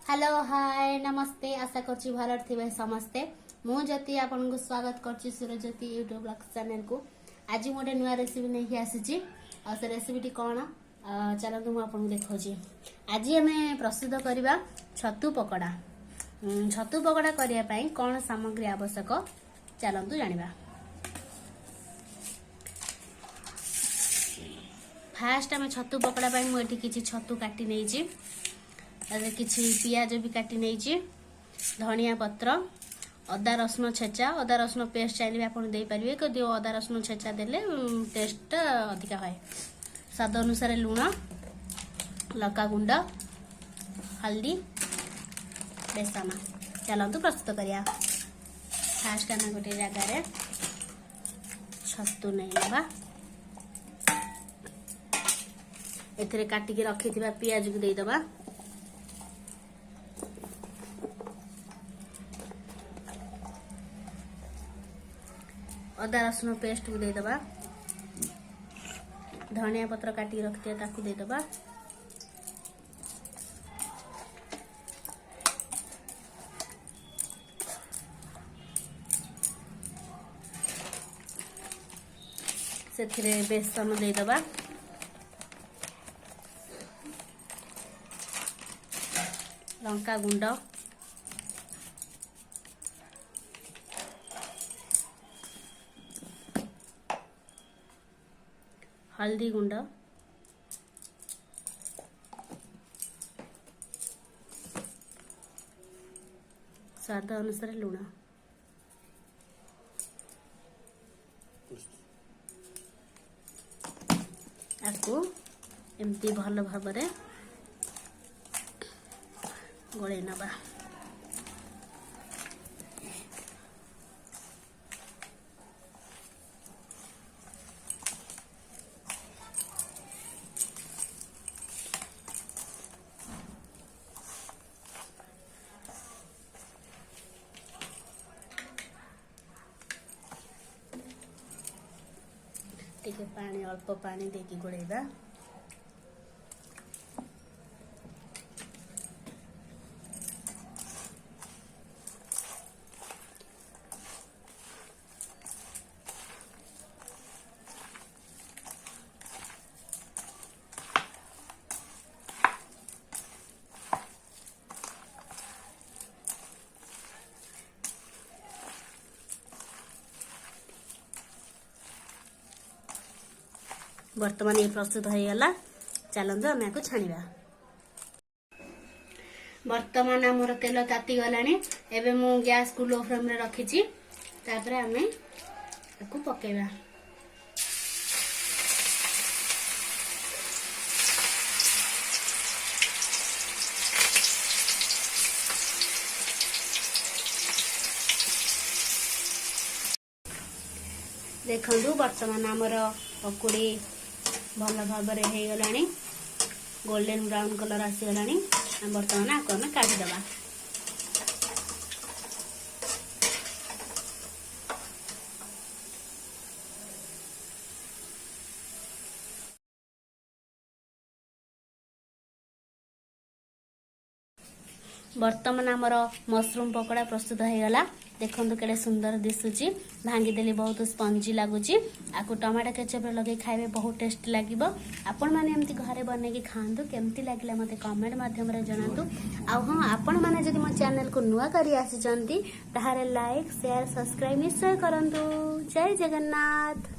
Hello hi नमस्ते आशा करछि भल थे समस्ते मु ज्योति आपन को स्वागत करछि सूरज्योति यूट्यूब ब्लॉग चैनल को। आज गोटे नुआ रेसिपी नहीं आसी और से रेसिपी कौन चलते मुझे आपको देखा। आज आम प्रस्तुत करवा छतु पकड़ा। छतु पकड़ा करने कौन सामग्री आवश्यक चलतु जाना। फास्ट आम छतु पकड़ा मुझे किसी छतु काटी नहीं किसी पियाज भी काटी नहीं धनिया पत्र अदा रसुण छेचा अदा रसुण पेस्ट चाहिए आप पारे कि अदा रसुण छेचा देले टेस्ट अधिका है। स्वाद अनुसार लुण लका गुंड हल्दी बेसन चलतु प्रस्तुत करिया। फास्ट आम गोटे जगार छतु नहीं ना ए काटिकी रखी पियाज को देदबा अदा रसुण पेस्ट को देदबा धनिया पत्र काटी रखते ताकू देदबा से बेसन देदबा लंका गुंड हल्दी गुंड स्वाद अनुसार लुण आपको एमती भल भाव गोले नबा। टिके पानी अल्प पानी देकी गोड़ेबा वर्तमान ये प्रस्तुत हो गला। चलते आम को छाणिबा। वर्तमान आमर तेल ताती गलानी एबे मु गैस को लो फ्लेम रे रखिछि तापर आमे को पकेबा। देखंतु वर्तमान आमर पकुड़ी भल भाव हो गला गोल्डन ब्राउन कलर आसीगला। बर्तमान आपको आम काटिदबा। वर्तमान आमर मशरूम पकोड़ा प्रस्तुत हो गला। देखो केड़े सुंदर दिशुची भांगीदेली बहुत स्पंजी लगुच। आपको टमाटो केचप लगे खाइबे बहुत टेस्ट लगे। आपण मैंने एमती घरे बनैकी खातु केमती लगे मत कमेंट माध्यम जनातु। हाँ आपण मैंने जब मो चैनल को नुआ करी आसी लाइक शेयर सब्सक्राइब निश्चय करंतु। जय जगन्नाथ।